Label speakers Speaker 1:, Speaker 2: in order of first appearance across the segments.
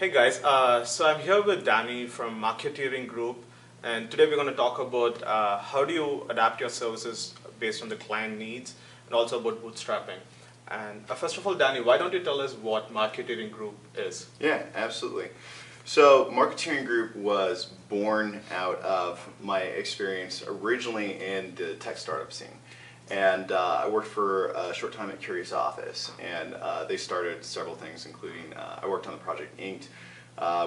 Speaker 1: Hey guys, so I'm here with Danny from Marketeering Group, and today we're going to talk about how do you adapt your services based on the client needs, and also about bootstrapping. And first of all, Danny, why don't you tell us what Marketeering Group is?
Speaker 2: Yeah, absolutely. So Marketeering Group was born out of my experience originally in the tech startup scene. And I worked for a short time at Curious Office, and they started several things, including I worked on the project Inked,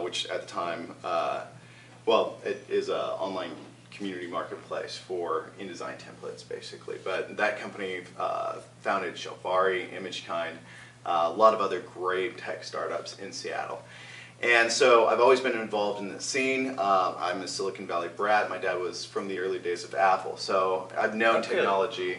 Speaker 2: which at the time, well, it is an online community marketplace for InDesign templates, basically. But that company founded Shelfari, ImageKind, a lot of other great tech startups in Seattle. And so I've always been involved in the scene. I'm a Silicon Valley brat. My dad was from the early days of Apple, so I've known technology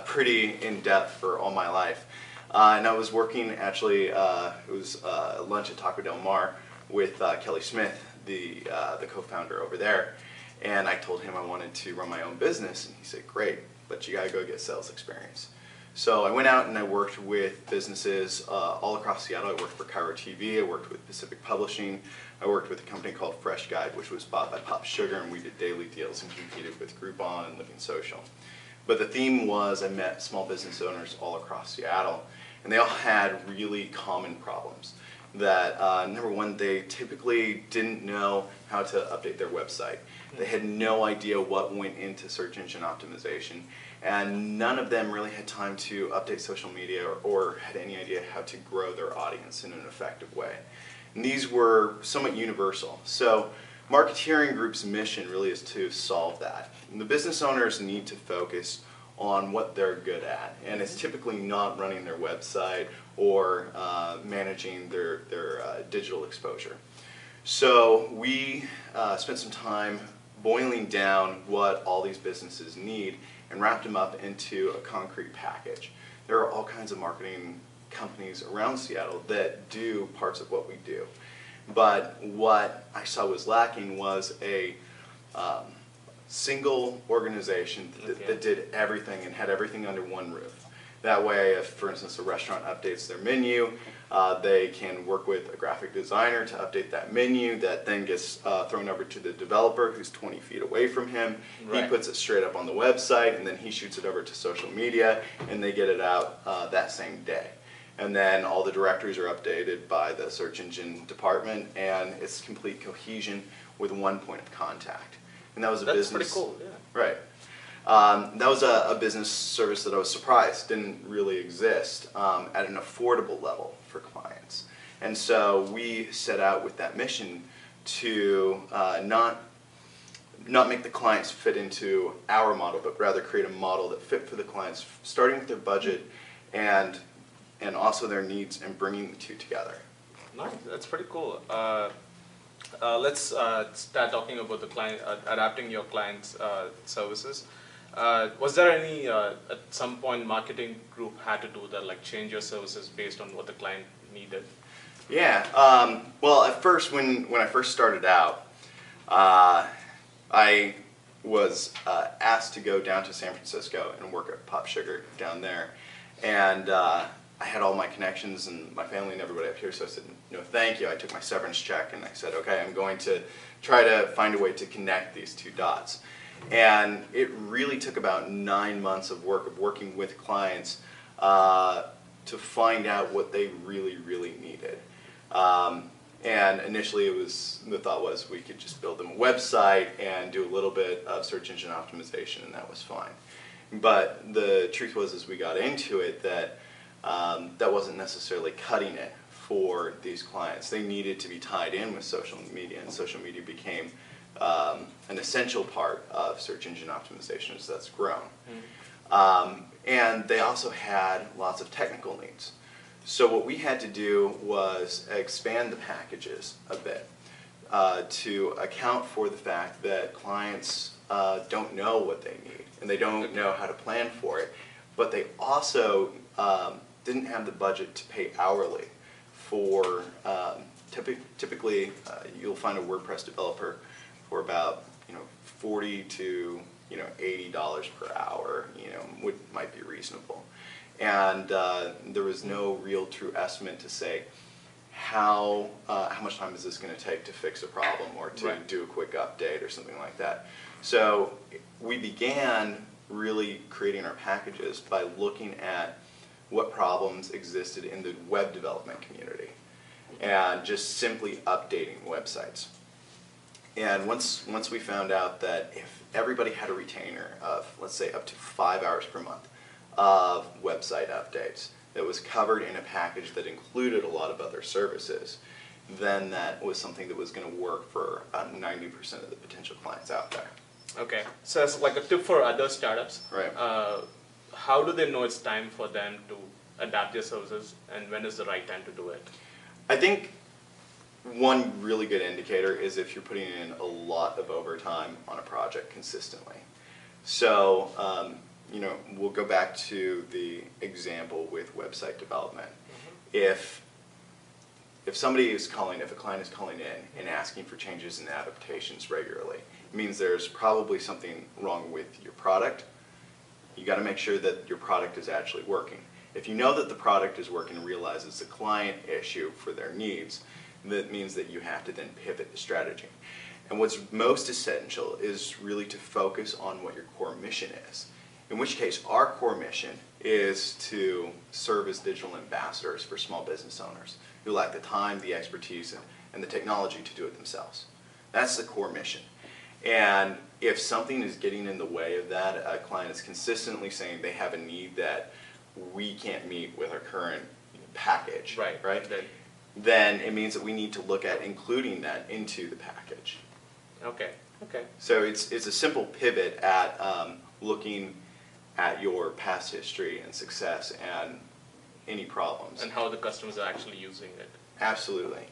Speaker 2: pretty in depth for all my life. And I was working actually, it was lunch at Taco Del Mar with Kelly Smith, the co-founder over there. And I told him I wanted to run my own business, and he said, "Great, but you gotta go get sales experience." So I went out and I worked with businesses all across Seattle. I worked for Cairo TV, I worked with Pacific Publishing, I worked with a company called Fresh Guide, which was bought by Pop Sugar, and we did daily deals and competed with Groupon and Living Social. But the theme was I met small business owners all across Seattle, and they all had really common problems. That number one, they typically didn't know how to update their website. They had no idea what went into search engine optimization, and none of them really had time to update social media or had any idea how to grow their audience in an effective way. And these were somewhat universal. So Marketeering Group's mission really is to solve that. And the business owners need to focus on what they're good at, and it's typically not running their website or managing their digital exposure. So we spent some time boiling down what all these businesses need and wrapped them up into a concrete package. There are all kinds of marketing companies around Seattle that do parts of what we do. But what I saw was lacking was a single organization that did everything and had everything under one roof. That way, if, for instance, a restaurant updates their menu, they can work with a graphic designer to update that menu that then gets thrown over to the developer who's 20 feet away from him. Right. He puts it straight up on the website, and then he shoots it over to social media, and they get it out that same day. And then all the directories are updated by the search engine department, and it's complete cohesion with one point of contact. And that was a business.
Speaker 1: That's pretty cool, yeah.
Speaker 2: Right. That was a business service that I was surprised didn't really exist at an affordable level for clients. And so we set out with that mission to not make the clients fit into our model, but rather create a model that fit for the clients, starting with their budget and also their needs, and bringing the two together.
Speaker 1: Nice, that's pretty cool. Let's start talking about the client, adapting your client's services. Was there any, at some point, Marketing Group had to do that, like change your services based on what the client needed?
Speaker 2: Yeah, well, at first, when I first started out, I was asked to go down to San Francisco and work at Pop Sugar down there. And I had all my connections and my family and everybody up here, so I said, no, thank you. I took my severance check and I said, okay, I'm going to try to find a way to connect these two dots. And it really took about 9 months of work of working with clients to find out what they really, really needed. And initially the thought was we could just build them a website and do a little bit of search engine optimization, and that was fine. But the truth was, as we got into it, that that wasn't necessarily cutting it for these clients. They needed to be tied in with social media, and social media became an essential part of search engine optimization as that's grown. And they also had lots of technical needs. So what we had to do was expand the packages a bit to account for the fact that clients don't know what they need, and they don't know how to plan for it, but they also didn't have the budget to pay hourly for, typically you'll find a WordPress developer for about $40 to $80 per hour, might be reasonable. And there was no real true estimate to say how much time is this going to take to fix a problem or to
Speaker 1: Right.
Speaker 2: do a quick update or something like that. So we began really creating our packages by looking at what problems existed in the web development community and just simply updating websites. And once we found out that if everybody had a retainer of, let's say, up to 5 hours per month of website updates that was covered in a package that included a lot of other services, then that was something that was going to work for about 90% of the potential clients out there.
Speaker 1: Okay, so it's like a tip for other startups.
Speaker 2: Right.
Speaker 1: How do they know it's time for them to adapt their services, and when is the right time to do it?
Speaker 2: I think one really good indicator is if you're putting in a lot of overtime on a project consistently. So, we'll go back to the example with website development. If somebody is calling, if a client is calling in and asking for changes and adaptations regularly, it means there's probably something wrong with your product. You got to make sure that your product is actually working. If you know that the product is working and realize it's a client issue for their needs, that means that you have to then pivot the strategy. And what's most essential is really to focus on what your core mission is. In which case, our core mission is to serve as digital ambassadors for small business owners who lack the time, the expertise, and the technology to do it themselves. That's the core mission. And if something is getting in the way of that, a client is consistently saying they have a need that we can't meet with our current package,
Speaker 1: Right.
Speaker 2: Then it means that we need to look at including that into the package.
Speaker 1: Okay.
Speaker 2: So it's a simple pivot at looking at your past history and success and any problems.
Speaker 1: And how the customers are actually using it.
Speaker 2: Absolutely.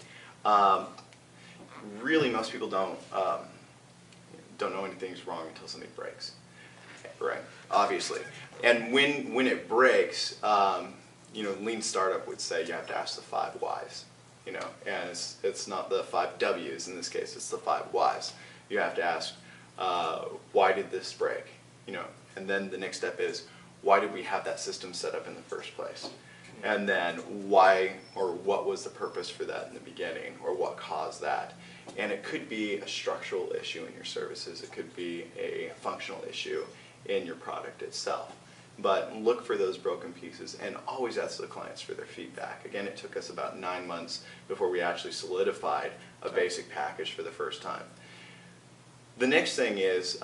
Speaker 2: Really, most people don't know anything's wrong until something breaks, right? Obviously, and when it breaks, Lean Startup would say you have to ask the 5 whys, and it's not the 5 W's in this case; it's the 5 whys. You have to ask, why did this break, and then the next step is, why did we have that system set up in the first place? And then why or what was the purpose for that in the beginning, or what caused that? And it could be a structural issue in your services. It could be a functional issue in your product itself. But look for those broken pieces and always ask the clients for their feedback. Again, it took us about 9 months before we actually solidified a basic package for the first time. The next thing is,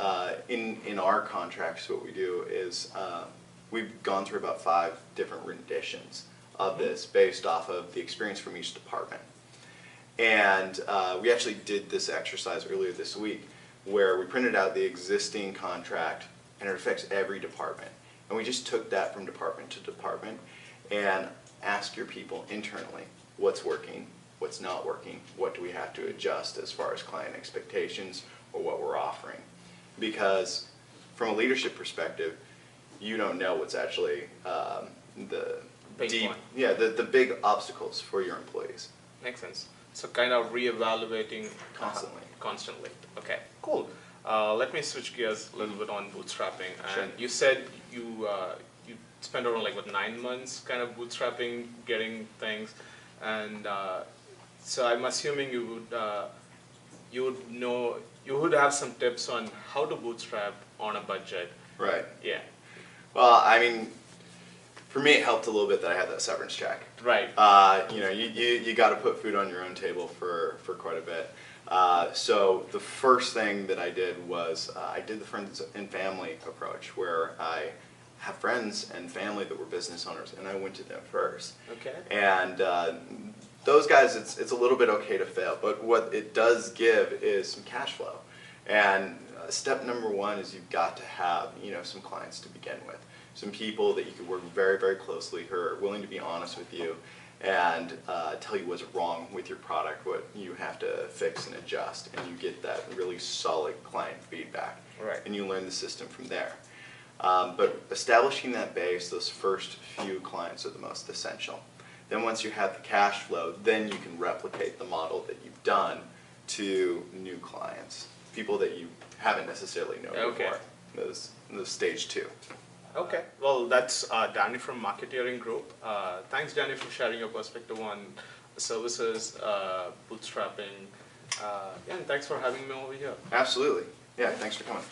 Speaker 2: in our contracts, what we do is we've gone through about 5 different renditions of this based off of the experience from each department. And we actually did this exercise earlier this week where we printed out the existing contract and it affects every department. And we just took that from department to department and asked your people internally what's working, what's not working, what do we have to adjust as far as client expectations or what we're offering. Because from a leadership perspective, you don't know what's actually the big obstacles for your employees.
Speaker 1: Makes sense. So kind of reevaluating
Speaker 2: Constantly.
Speaker 1: Okay, cool. Let me switch gears a little bit on bootstrapping.
Speaker 2: Sure.
Speaker 1: And you said you spent around 9 months kind of bootstrapping, getting things, and so I'm assuming you would have some tips on how to bootstrap on a budget.
Speaker 2: Right.
Speaker 1: Yeah.
Speaker 2: Well, I mean, for me, it helped a little bit that I had that severance check.
Speaker 1: Right.
Speaker 2: You got to put food on your own table for quite a bit. So the first thing that I did was I did the friends and family approach, where I have friends and family that were business owners, and I went to them first.
Speaker 1: Okay.
Speaker 2: And those guys, it's a little bit okay to fail, but what it does give is some cash flow. And step number 1 is you've got to have some clients to begin with. Some people that you can work very, very closely who are willing to be honest with you and tell you what's wrong with your product, what you have to fix and adjust, and you get that really solid client feedback.
Speaker 1: Right.
Speaker 2: And you learn the system from there. But establishing that base, those first few clients are the most essential. Then once you have the cash flow, then you can replicate the model that you've done to new clients, people that you haven't necessarily known before. Those stage 2.
Speaker 1: Okay, well that's Danny from Marketeering Group. Thanks Danny for sharing your perspective on services, bootstrapping. Yeah, and thanks for having me over here.
Speaker 2: Absolutely. Yeah, thanks for coming.